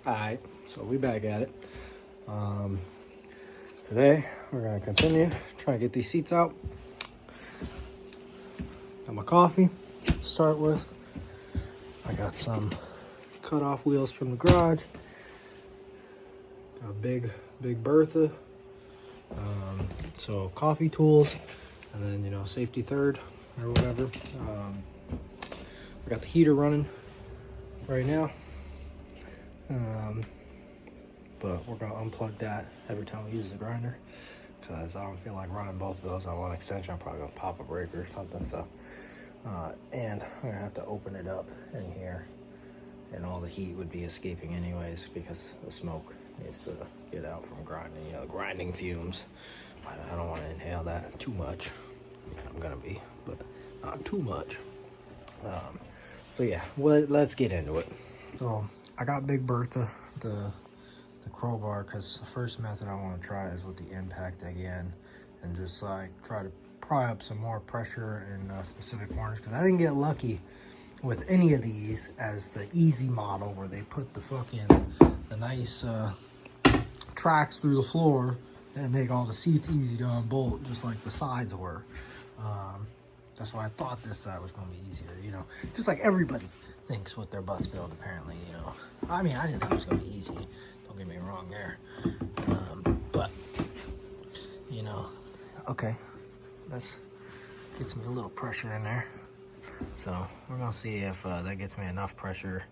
Alright, so we back at it. Today we're gonna continue trying to get these seats out. Got my coffee to start with. I got some cut off wheels from the garage. Got a big Bertha. So coffee tools, and then safety third or whatever. I got the heater running right now. But we're gonna unplug that every time we use the grinder because I don't feel like running both of those on one extension. I'm probably gonna pop a breaker or something. So, and I'm gonna have to open it up in here, and all the heat would be escaping anyways because the smoke needs to get out from grinding. Grinding fumes. I don't want to inhale that too much. I'm gonna be, but not too much. So yeah, well, let's get into it. So I got Big Bertha, the crowbar, because the first method I want to try is with the impact again, and just like try to pry up some more pressure in specific corners, because I didn't get lucky with any of these as the easy model where they put the nice tracks through the floor and make all the seats easy to unbolt, just like the sides were. That's why I thought this side was going to be easier, just like everybody thinks with their bus build, apparently, I mean, I didn't think it was going to be easy. Don't get me wrong there. But, okay, that gets me a little pressure in there. So we're going to see if that gets me enough pressure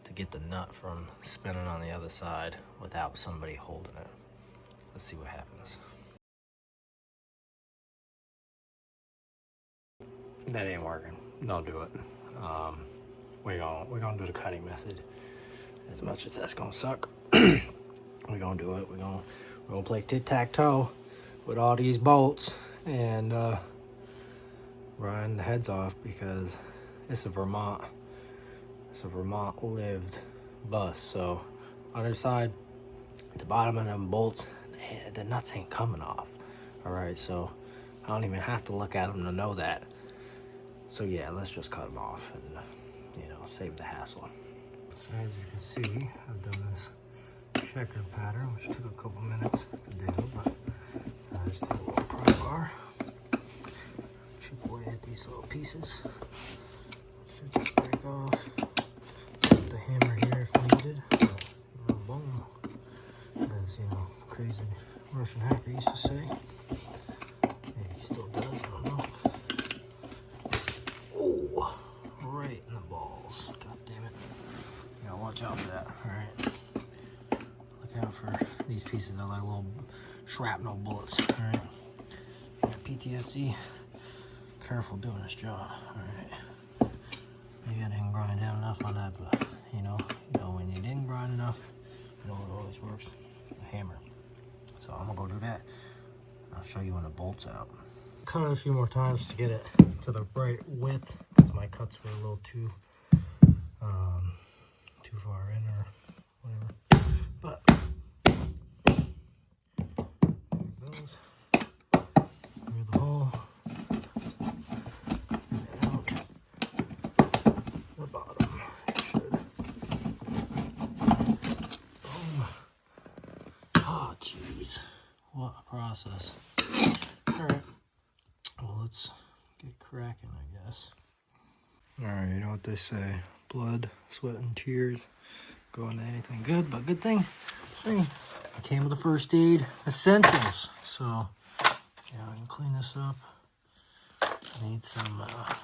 to get the nut from spinning on the other side without somebody holding it. Let's see what happens. That ain't working. Don't do it. We're gonna do the cutting method. As much as that's gonna suck, we're gonna do it. We're gonna play tic-tac-toe with all these bolts and grind the heads off because it's a Vermont lived bus. So other side, the bottom of them bolts, the nuts ain't coming off. All right, so I don't even have to look at them to know that. So yeah, let's just cut them off and save the hassle. So as you can see, I've done this checker pattern, which took a couple minutes to do, but I just did a little pry bar, chip away at these little pieces. Should just break off. Put the hammer here if needed. Boom. As crazy Russian hacker used to say. Maybe he still does, I don't know. Oh, right in the balls. God damn it. You gotta watch out for that, alright? Look out for these pieces that are like little shrapnel bullets, alright? Got PTSD. Careful doing this job, alright? Maybe I didn't grind down enough on that, but when you didn't grind enough, it always works. A hammer. So I'm gonna go do that. I'll show you when the bolt's out. Cut it a few more times to get it to the right width, because my cuts were a little too far in or whatever. But there it goes. Through the hole. And out the bottom. It should. Boom. Oh, jeez. What a process. Alright. Well, let's get cracking, I guess. Alright, you know what they say. Blood, sweat, and tears go into anything good, but good thing, see, I came with the first aid essentials. So, yeah, I can clean this up. Need some, what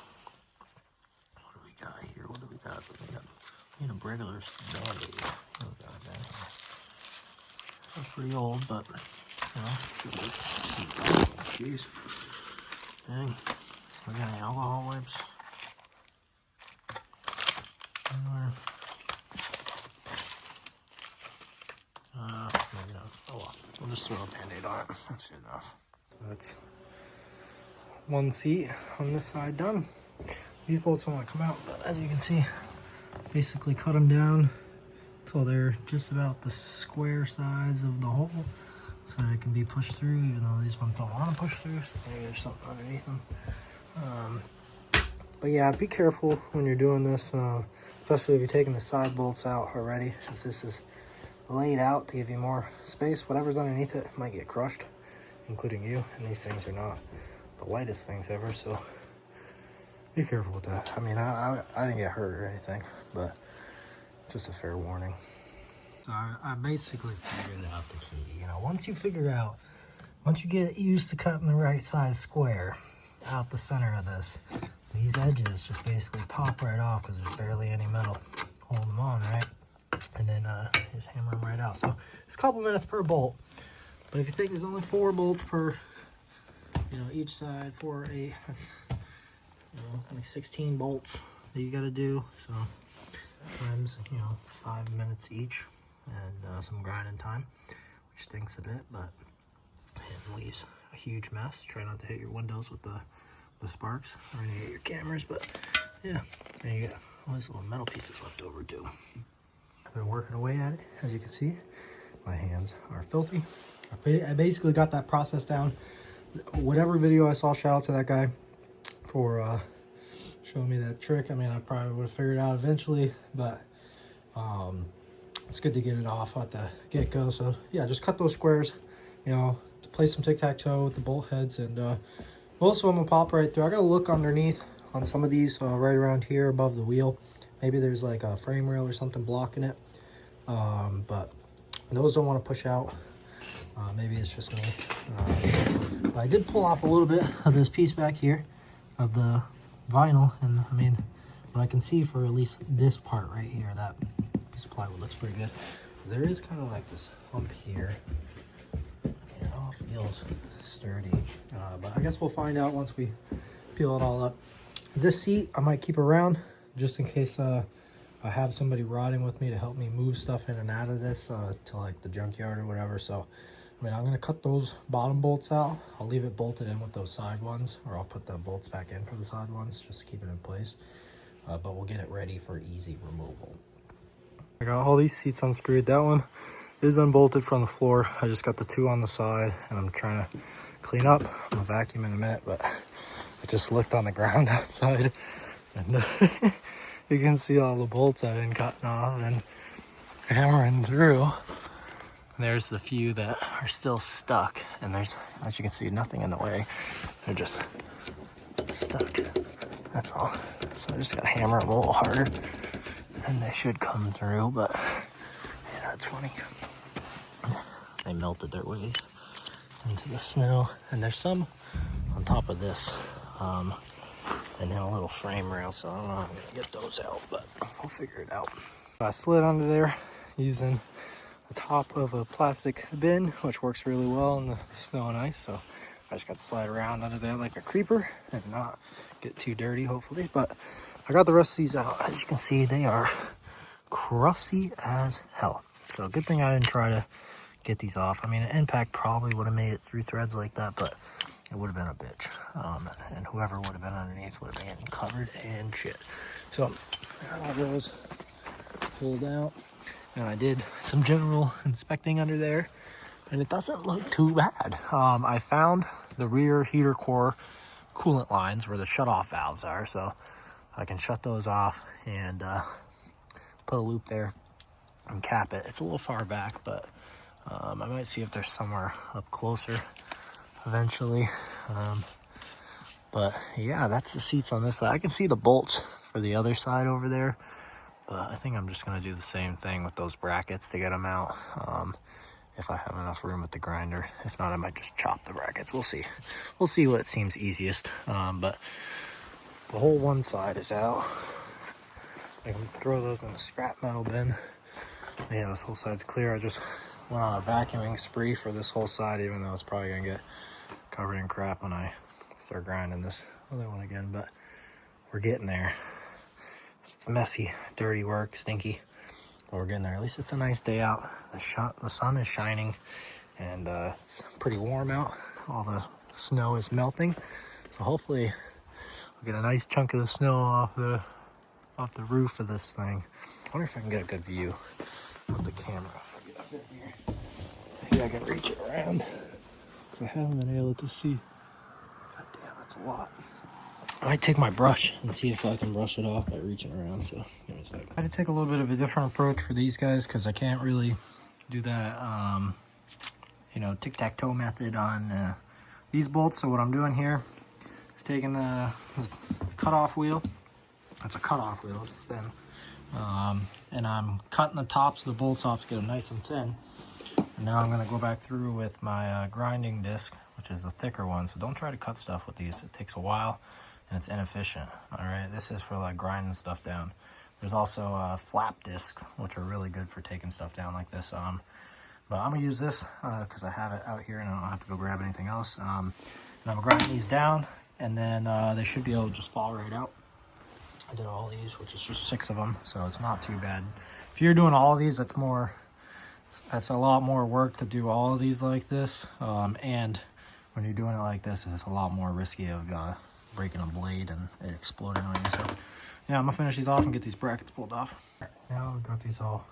do we got here? What do we got? We need a regular Band-Aid. What do we got down here? That's pretty old, but, should work. Jeez. Dang. We got any alcohol wipes? Anywhere? Maybe not. Oh well. We'll just throw a Band-Aid on it. That's good enough. So that's one seat on this side done. These bolts don't want to come out, but as you can see, basically cut them down until they're just about the square size of the hole, so it can be pushed through, even though these ones don't want to push through, so maybe there's something underneath them. But yeah, be careful when you're doing this, especially if you're taking the side bolts out already. If this is laid out to give you more space. Whatever's underneath it might get crushed, including you. And these things are not the lightest things ever, so be careful with that. I mean, I didn't get hurt or anything, but just a fair warning. So I basically figured out the key. You know, once you get used to cutting the right size square out the center of this, these edges just basically pop right off because there's barely any metal holding them on, right? And then just hammer them right out. So it's a couple minutes per bolt. But if you think there's only 4 bolts per, you know, each side, 4 or 8, that's, you know, like 16 bolts that you got to do. So times, you know, 5 minutes each, and some grinding time, which stinks a bit, but it leaves a huge mess. Try not to hit your windows with the sparks or any of your cameras, but yeah, and you get all these little metal pieces left over too. I've been working away at it. As you can see, my hands are filthy. I basically got that process down. Whatever video I saw, shout out to that guy for showing me that trick. I mean, I probably would have figured it out eventually, but it's good to get it off at the get-go. So yeah, just cut those squares, you know, to play some tic-tac-toe with the bolt heads, and most of them will pop right through. I gotta look underneath on some of these, right around here above the wheel. Maybe there's like a frame rail or something blocking it, but those don't want to push out. Maybe it's just me. But I did pull off a little bit of this piece back here of the vinyl, and I mean, what I can see for at least this part right here, that piece of plywood looks pretty good. There is kind of like this hump here. It all feels sturdy, but I guess we'll find out once we peel it all up. This seat I might keep around just in case I have somebody riding with me to help me move stuff in and out of this to like the junkyard or whatever. So I mean, I'm gonna cut those bottom bolts out. I'll leave it bolted in with those side ones, or I'll put the bolts back in for the side ones just to keep it in place. But we'll get it ready for easy removal. I got all these seats unscrewed. That one is unbolted from the floor. I just got the 2 on the side, and I'm trying to clean up. I'm gonna vacuum in a minute, but I just looked on the ground outside, and you can see all the bolts I've been cutting off and hammering through. And there's the few that are still stuck, and there's, as you can see, nothing in the way. They're just stuck. That's all. So I just gotta hammer them a little harder, and they should come through. But yeah, that's funny. They melted their way into the snow, and there's some on top of this. And then a little frame rail, so I don't know how I'm gonna get those out, but we'll figure it out. I slid under there using the top of a plastic bin, which works really well in the snow and ice. So I just got to slide around under there like a creeper and not get too dirty, hopefully. But I got the rest of these out. As you can see, they are crusty as hell. So good thing I didn't try to get these off. I mean, an impact probably would have made it through threads like that, but it would have been a bitch. And whoever would have been underneath would have been covered in shit. So I got all those pulled out. And I did some general inspecting under there, and it doesn't look too bad. I found the rear heater core coolant lines where the shutoff valves are, so I can shut those off and put a loop there and cap it. It's a little far back, but I might see if there's somewhere up closer eventually. But yeah, that's the seats on this side. I can see the bolts for the other side over there. But I think I'm just going to do the same thing with those brackets to get them out, if I have enough room with the grinder. If not, I might just chop the brackets. We'll see. We'll see what seems easiest. But the whole one side is out. I can throw those in the scrap metal bin. Yeah, this whole side's clear. I just went on a vacuuming spree for this whole side, even though it's probably going to get covered in crap when I start grinding this other one again. But we're getting there. It's messy, dirty work, stinky, but we're getting there. At least it's a nice day out. The sun is shining, and it's pretty warm out. All the snow is melting, so hopefully we'll get a nice chunk of the snow off the roof of this thing. I wonder if I can get a good view of the camera. Get up in here. Maybe I can reach it around, because I haven't been able to see. God damn, that's a lot. I might take my brush and see if I can brush it off by reaching around. So give me a second. I had to take a little bit of a different approach for these guys because I can't really do that, you know, tic-tac-toe method on these bolts. So what I'm doing here is taking the cutoff wheel. It's a cutoff wheel, it's thin. And I'm cutting the tops of the bolts off to get them nice and thin. And now I'm gonna go back through with my grinding disc, which is the thicker one. So don't try to cut stuff with these. It takes a while and it's inefficient. All right, this is for like grinding stuff down. There's also flap discs, which are really good for taking stuff down like this. But I'm gonna use this because I have it out here and I don't have to go grab anything else. And I'm grinding these down, and then they should be able to just fall right out. I did all these, which is just 6 of them, so it's not too bad. If you're doing all of these, that's a lot more work to do all of these like this. And when you're doing it like this, it's a lot more risky of breaking a blade and it exploding on you. So yeah, I'm gonna finish these off and get these brackets pulled off. Now we've got these all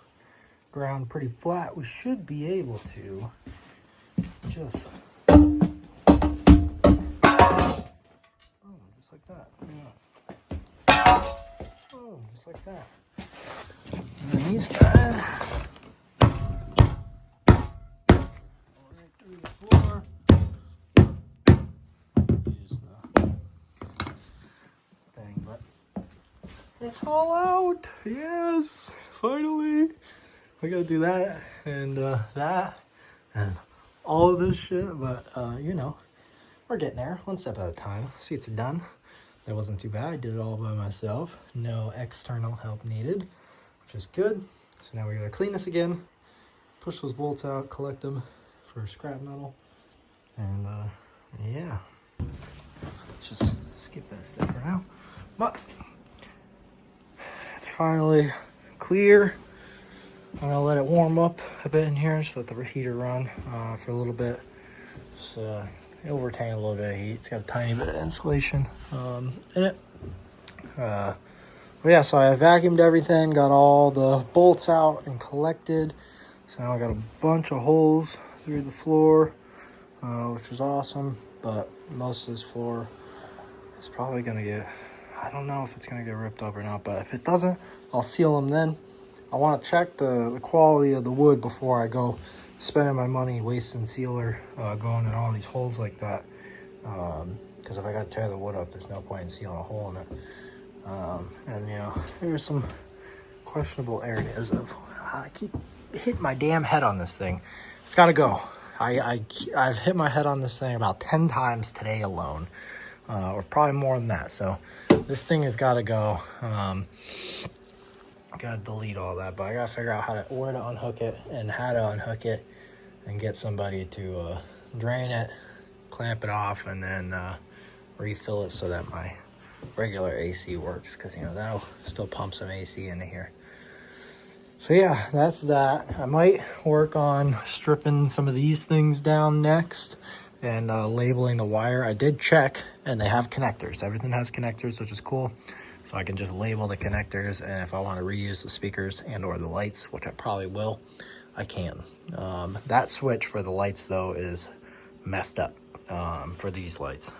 ground pretty flat. We should be able to just just like that. Yeah. Oh, just like that. And then these guys right through the floor. Use the thing, but it's all out. Yes, finally. We gotta do that and that and all of this shit, but you know, we're getting there one step at a time. Seats are done. That wasn't too bad. I did it all by myself. No external help needed, which is good. So now we gotta clean this again, push those bolts out, collect them for scrap metal, and yeah. Just skip that step for now. But it's finally clear. I'm gonna let it warm up a bit in here, just let the heater run for a little bit. Just it'll retain a little bit of heat. It's got a tiny bit of insulation in it. But yeah, so I vacuumed everything, got all the bolts out and collected. So now I got a bunch of holes through the floor, which is awesome. But most of this floor is probably gonna get, I don't know if it's gonna get ripped up or not, but if it doesn't, I'll seal them then. I want to check the quality of the wood before I go spending my money wasting sealer going in all these holes like that. Because if I got to tear the wood up, there's no point in sealing a hole in it. And you know, there's some questionable areas of I keep hitting my damn head on this thing. It's got to go. I've hit my head on this thing about 10 times today alone, or probably more than that. So this thing has got to go. I gotta delete all that, but I gotta figure out where to unhook it and how to unhook it and get somebody to drain it, clamp it off, and then refill it so that my regular AC works, because you know that'll still pump some AC into here. So yeah, that's that. I might work on stripping some of these things down next and labeling the wire. I did check and they have connectors. Everything has connectors, which is cool. So I can just label the connectors, and if I want to reuse the speakers and or the lights, which I probably will, I can. That switch for the lights though is messed up for these lights.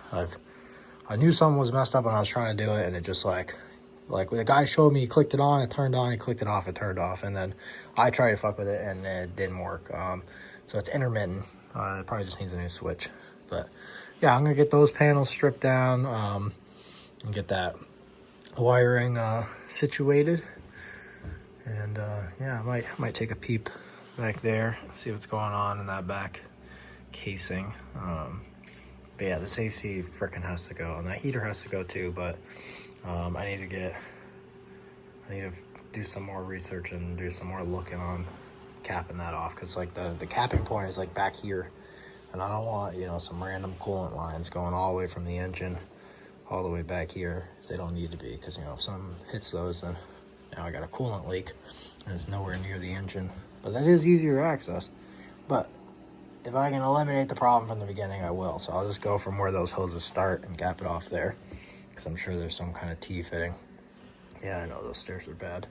I knew something was messed up when I was trying to do it, and it just like the guy showed me, he clicked it on, it turned on, he clicked it off, it turned off, and then I tried to fuck with it and it didn't work. So it's intermittent. It probably just needs a new switch. But yeah, I'm gonna get those panels stripped down and get that wiring situated, and yeah, I might take a peep back there, see what's going on in that back casing. But yeah, this AC freaking has to go, and that heater has to go too. But I need to do some more research and do some more looking on capping that off, because like the capping point is like back here, and I don't want, you know, some random coolant lines going all the way from the engine all the way back here if they don't need to be, because you know if something hits those, then now I got a coolant leak and it's nowhere near the engine. But that is easier to access. But if I can eliminate the problem from the beginning, I will. So I'll just go from where those hoses start and cap it off there, because I'm sure there's some kind of T-fitting. Yeah, I know those stairs are bad.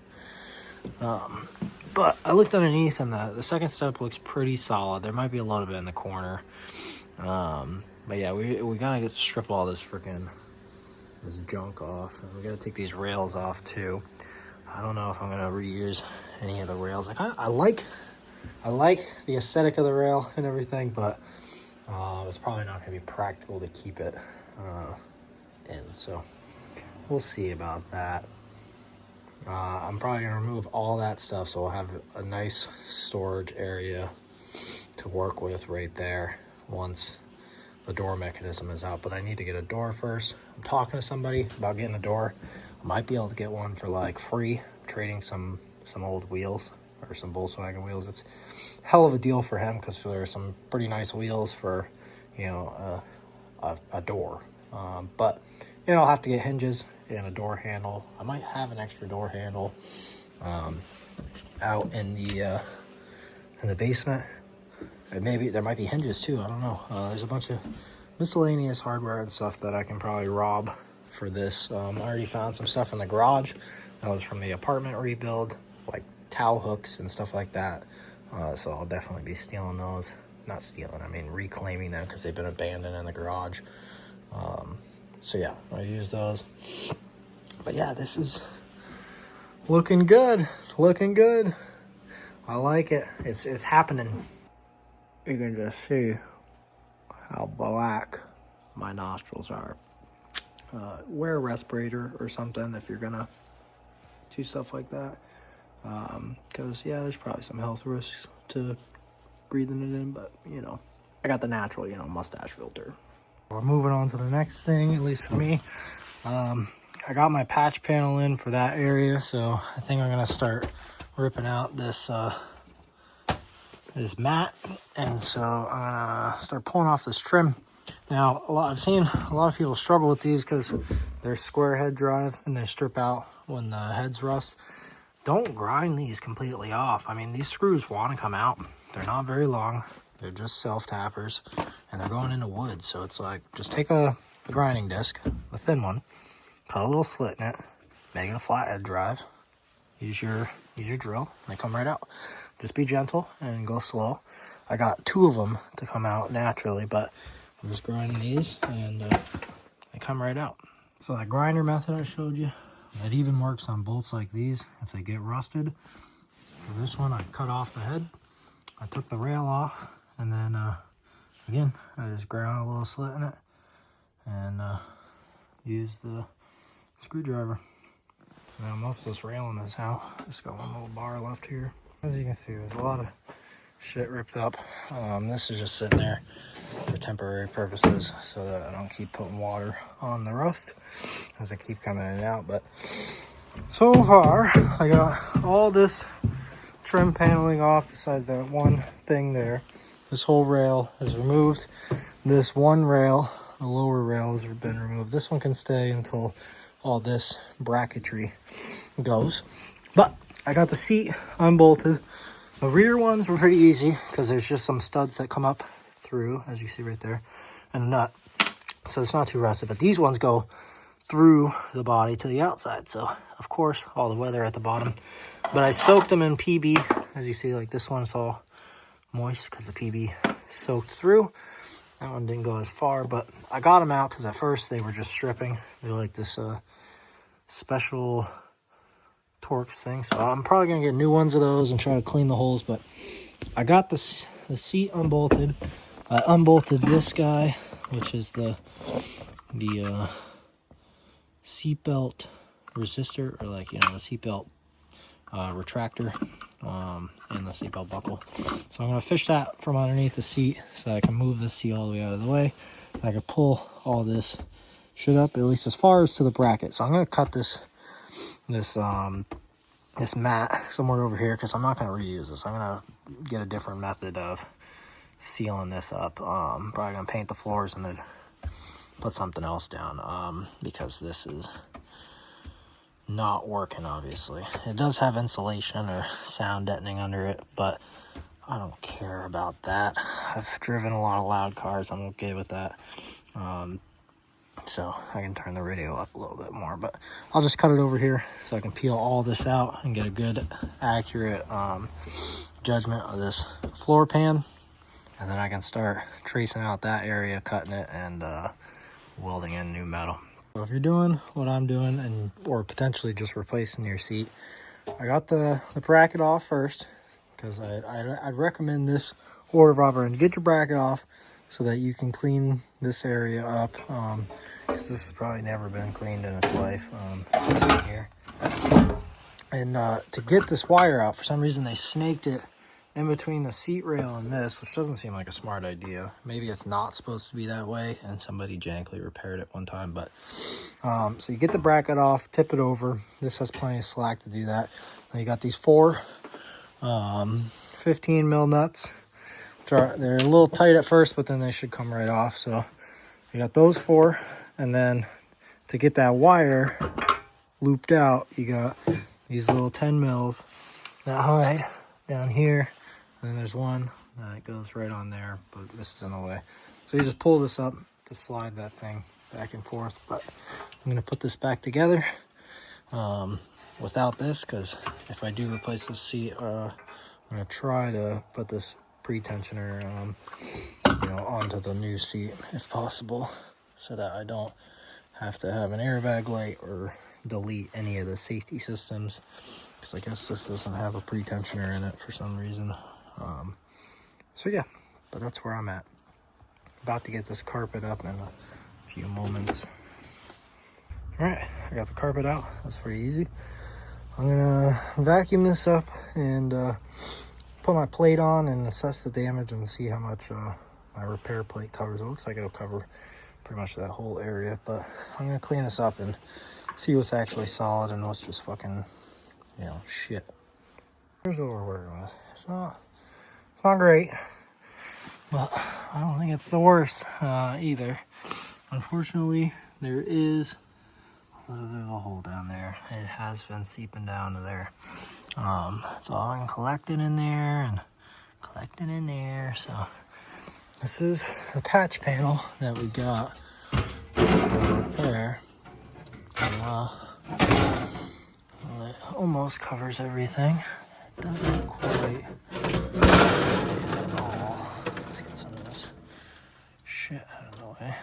But I looked underneath, and the second step looks pretty solid. There might be a little bit in the corner. But yeah, we gotta strip all this junk off, and we gotta take these rails off too. I don't know if I'm gonna reuse any of the rails. Like I like I like the aesthetic of the rail and everything, but it's probably not going to be practical to keep it in. So we'll see about that. I'm probably going to remove all that stuff, so we'll have a nice storage area to work with right there once the door mechanism is out. But I need to get a door first. I'm talking to somebody about getting a door. I might be able to get one for like free, trading some old wheels or some Volkswagen wheels. It's a hell of a deal for him because there are some pretty nice wheels for, you know, a door. But you know, I'll have to get hinges and a door handle. I might have an extra door handle out in the basement. And maybe there might be hinges too. I don't know. There's a bunch of miscellaneous hardware and stuff that I can probably rob for this. I already found some stuff in the garage that was from the apartment rebuild, like towel hooks and stuff like that. So I'll definitely be stealing those. Not stealing, I mean reclaiming them because they've been abandoned in the garage. So yeah, I use those. But yeah, this is looking good. It's looking good. I like it. It's happening. You can just see how black my nostrils are. Wear a respirator or something if you're gonna do stuff like that. Because yeah, there's probably some health risks to breathing it in, but you know, I got the natural, you know, mustache filter. We're moving on to the next thing, at least for me. I got my patch panel in for that area, so I think I'm gonna start ripping out this mat, and so I'm gonna start pulling off this trim. Now, I've seen a lot of people struggle with these because they're square head drive and they strip out when the heads rust. Don't grind these completely off. I mean, these screws want to come out. They're not very long. They're just self-tappers, and they're going into wood. So it's like, just take a grinding disc, a thin one, put a little slit in it, make it a flathead drive, use your drill, and they come right out. Just be gentle and go slow. I got 2 of them to come out naturally, but I'm just grinding these, and they come right out. So that grinder method I showed you, that even works on bolts like these if they get rusted. For this one, I cut off the head. I took the rail off, and then again, I just ground a little slit in it and use the screwdriver. So now most of this railing is out. Just got one little bar left here. As you can see, there's a lot of shit ripped up. This is just sitting there for temporary purposes so that I don't keep putting water on the rust as I keep coming in and out. But so far, I got all this trim paneling off besides that one thing there. This whole rail is removed. This one rail, the lower rail, has been removed. This one can stay until all this bracketry goes. But I got the seat unbolted. The rear ones were pretty easy because there's just some studs that come up through, as you see right there, and a nut. So it's not too rusted. But these ones go through the body to the outside. So, of course, all the weather at the bottom. But I soaked them in PB. As you see, like this one's all moist because the PB soaked through. That one didn't go as far, but I got them out because at first they were just stripping. They're like this special Torx thing. So I'm probably going to get new ones of those and try to clean the holes. But I got the seat unbolted. I unbolted this guy, which is the seatbelt resistor, or like, you know, the seatbelt retractor and the seatbelt buckle. So I'm going to fish that from underneath the seat so that I can move this seat all the way out of the way. I can pull all this shit up, at least as far as to the bracket. So I'm going to cut this mat somewhere over here because I'm not going to reuse this. I'm going to get a different method of sealing this up. Probably going to paint the floors and then put something else down because this is not working. Obviously it does have insulation or sound deadening under it, but I don't care about that. I've driven a lot of loud cars. I'm okay with that. So I can turn the radio up a little bit more, but I'll just cut it over here so I can peel all this out and get a good accurate judgment of this floor pan, and then I can start tracing out that area, cutting it, and welding in new metal. So if you're doing what I'm doing, or potentially just replacing your seat, I got the bracket off first because I'd recommend this order of operations. Get your bracket off so that you can clean this area up, because this has probably never been cleaned in its life here. And to get this wire out, for some reason they snaked it in between the seat rail and this, which doesn't seem like a smart idea. Maybe it's not supposed to be that way, and somebody jankily repaired it one time. But so you get the bracket off, tip it over. This has plenty of slack to do that. Then you got these 4 15 mil nuts. They're a little tight at first, but then they should come right off. So you got those 4, and then to get that wire looped out, you got these little 10 mils that hide down here, and then there's one that goes right on there, but this is in the way. So you just pull this up to slide that thing back and forth. But I'm gonna put this back together without this, because if I do replace this seat, I'm gonna try to put this pre-tensioner onto the new seat if possible, so that I don't have to have an airbag light or delete any of the safety systems, because I guess this doesn't have a pre-tensioner in it for some reason. So yeah, but that's where I'm at. About to get this carpet up in a few moments. All right, I got the carpet out. That's pretty easy. I'm gonna vacuum this up and put my plate on and assess the damage and see how much my repair plate covers. It looks like it'll cover pretty much that whole area, but I'm gonna clean this up and see what's actually solid and what's just fucking, shit. Here's what we're working with. It's not great, but I don't think it's the worst either. Unfortunately, there is a little bit of a hole down there. It has been seeping down to there. It's all been collected in there and collected in there. So this is the patch panel that we got there. It almost covers everything. It doesn't quite at all. Let's get some of this shit out of the way.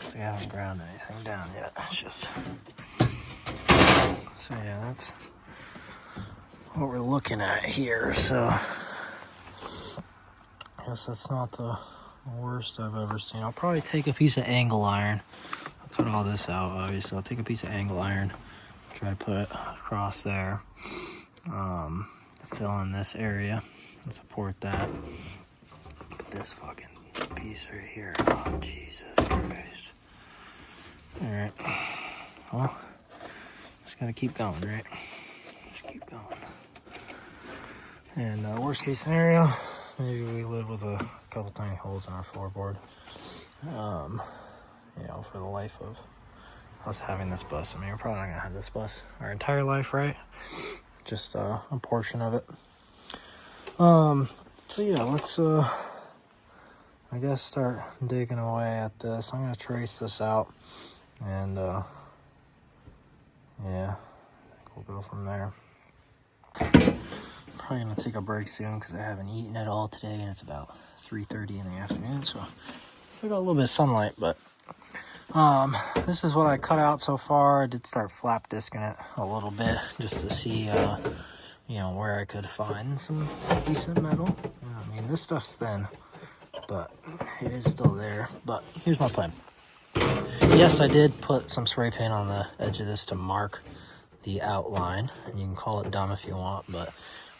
So we haven't ground anything down yet. It's just... So yeah, that's what we're looking at here. So I guess that's not the worst I've ever seen. I'll probably take a piece of angle iron. I'll cut all this out, obviously. I'll take a piece of angle iron, try to put it across there, to fill in this area and support that. But this fucking piece right here, oh Jesus Christ. All right, well, just gotta keep going, right? Just keep going. And worst case scenario, maybe we live with a couple tiny holes in our floorboard. For the life of us having this bus. I mean, we're probably not gonna have this bus our entire life, right? Just a portion of it. So yeah, let's I guess start digging away at this. I'm gonna trace this out, and yeah, I think we'll go from there. Probably gonna take a break soon because I haven't eaten at all today, and it's about 3:30 in the afternoon, so still got a little bit of sunlight. But this is what I cut out so far. I did start flap disking it a little bit just to see where I could find some decent metal. I mean, this stuff's thin, but it is still there. But here's my plan. Yes, I did put some spray paint on the edge of this to mark the outline, and you can call it dumb if you want, but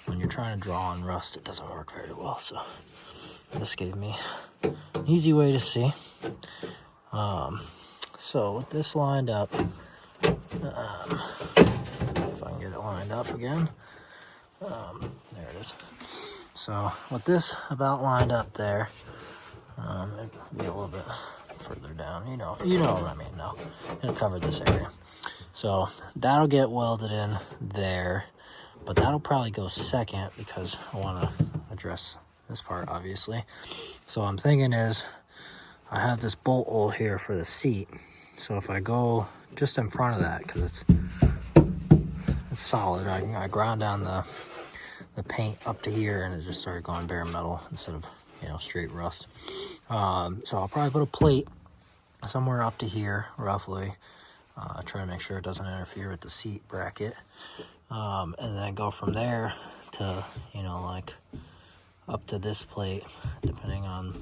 when you're trying to draw on rust, it doesn't work very well. So this gave me an easy way to see. So with this lined up, if I can get it lined up again, there it is. So with this about lined up there, it'd be a little bit further down, you know what I mean now. It'll cover this area. So that'll get welded in there, but that'll probably go second because I want to address this part, obviously. So I'm thinking is, I have this bolt hole here for the seat. So if I go just in front of that, because it's solid, I ground down the paint up to here, and it just started going bare metal instead of straight rust. So I'll probably put a plate somewhere up to here, roughly. Try to make sure it doesn't interfere with the seat bracket, and then go from there to, you know, like up to this plate, depending on,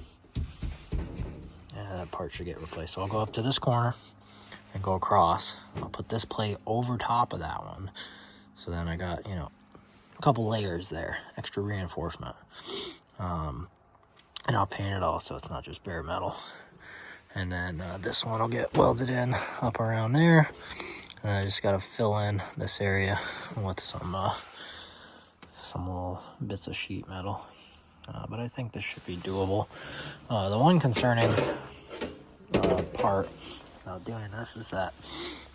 yeah, that part should get replaced. So I'll go up to this corner and go across. I'll put this plate over top of that one. So then I got, you know, a couple layers there, extra reinforcement. And I'll paint it all so it's not just bare metal. And then this one will get welded in up around there. And I just got to fill in this area with some little bits of sheet metal. But I think this should be doable. The one concerning part about doing this is that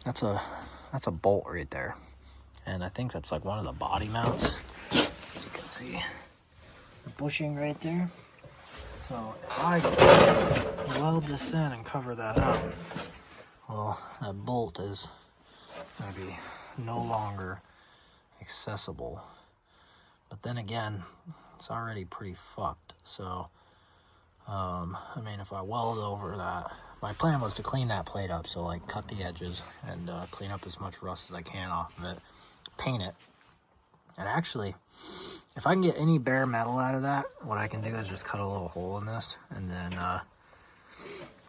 that's a bolt right there. And I think that's like one of the body mounts. As you can see, the bushing right there. So if I weld this in and cover that up, well, that bolt is going to be no longer accessible. But then again, it's already pretty fucked. So, I mean, if I weld over that, my plan was to clean that plate up. So like cut the edges and clean up as much rust as I can off of it, paint it. And actually, if I can get any bare metal out of that, what I can do is just cut a little hole in this and then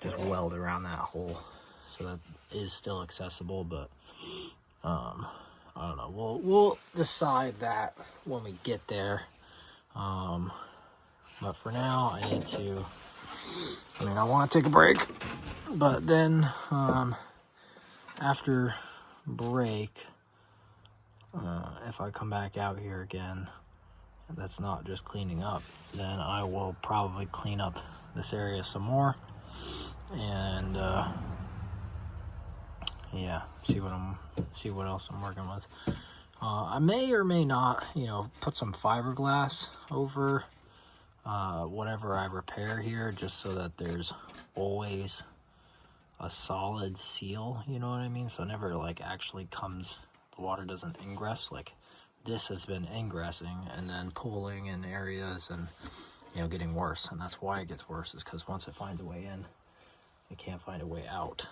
just weld around that hole so that is still accessible. But I don't know. We'll decide that when we get there. But for now, I need to. I mean, I want to take a break, but then after break, if I come back out here again, that's not just cleaning up, then I will probably clean up this area some more and yeah, see what else I'm working with. I may or may not, you know, put some fiberglass over whatever I repair here, just so that there's always a solid seal, you know what I mean? So it never like actually comes, the water doesn't ingress. Like this has been ingressing and then pooling in areas and, you know, getting worse. And that's why it gets worse, is because once it finds a way in, it can't find a way out.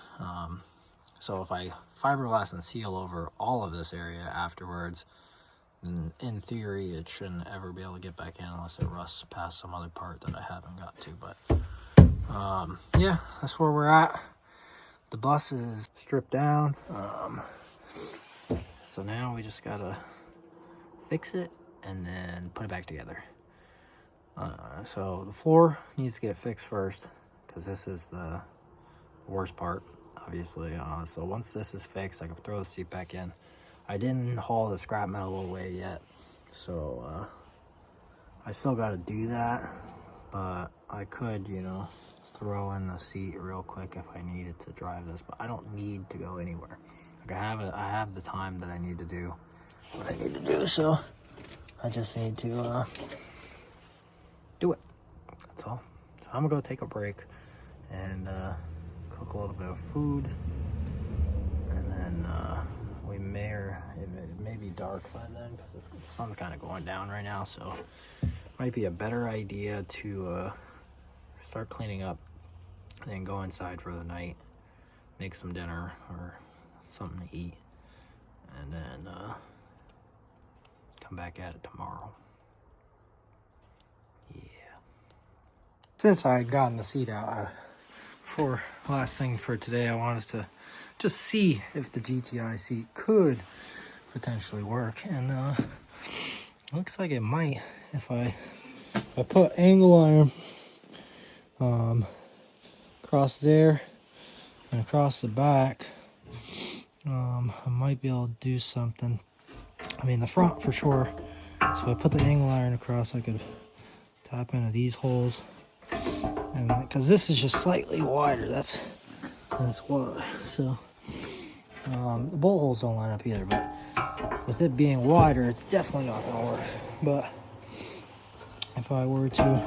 So if I fiberglass and seal over all of this area afterwards, then in theory it shouldn't ever be able to get back in unless it rusts past some other part that I haven't got to. But yeah, that's where we're at. The bus is stripped down. So now we just gotta fix it and then put it back together. So the floor needs to get fixed first, because this is the worst part, obviously. So once this is fixed, I can throw the seat back in. I didn't haul the scrap metal away yet, so I still got to do that. But I could, you know, throw in the seat real quick if I needed to drive this. But I don't need to go anywhere. Like I have the time that I need to do what I need to do. So I just need to do it. That's all. So I'm gonna go take a break and cook a little bit of food, and then we may, or it may be dark by then because the sun's kind of going down right now, so it might be a better idea to start cleaning up and then go inside for the night, make some dinner or something to eat, and then come back at it tomorrow. Yeah. Since I had gotten the seat out, for last thing for today, I wanted to just see if the GTI seat could potentially work, and looks like it might. If I put angle iron across there and across the back, I might be able to do something. I mean, the front for sure. So if I put the angle iron across, I could tap into these holes, and because this is just slightly wider, that's why. So the bolt holes don't line up either, but with it being wider, it's definitely not gonna work. But if I were to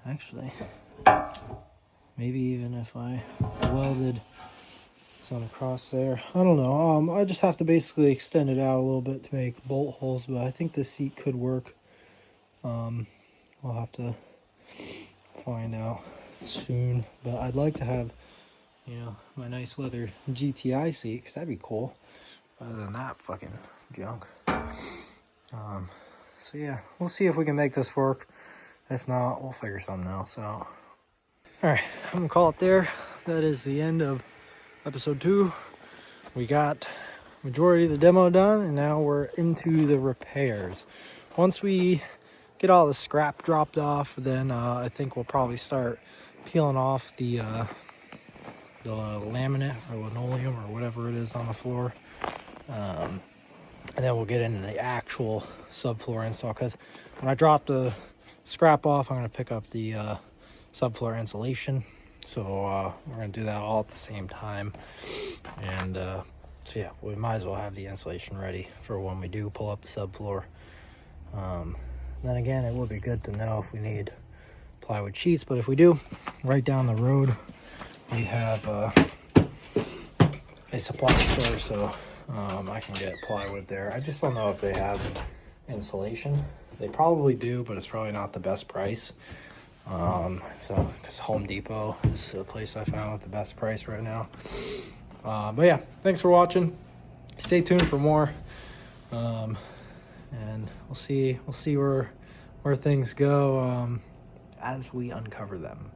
actually, maybe even if I welded some across there, I don't know. I just have to basically extend it out a little bit to make bolt holes, but I think the seat could work. I'll have to find out soon, but I'd like to have, you know, my nice leather GTI seat, because that'd be cool, rather than that fucking junk. So yeah, we'll see if we can make this work. If not, we'll figure something else out. All right, I'm gonna call it there. That is the end of episode 2. We got majority of the demo done, and now we're into the repairs. Once we get all the scrap dropped off, then I think we'll probably start peeling off the laminate or linoleum or whatever it is on the floor. And then we'll get into the actual subfloor install, because when I drop the scrap off, I'm going to pick up the subfloor insulation. So we're going to do that all at the same time. And so yeah, we might as well have the insulation ready for when we do pull up the subfloor. Then again, it would be good to know if we need plywood sheets, but if we do, right down the road we have a supply store, so I can get plywood there. I just don't know if they have insulation. They probably do, but it's probably not the best price. So because Home Depot is the place I found with the best price right now. But yeah, thanks for watching. Stay tuned for more, and we'll see where things go as we uncover them.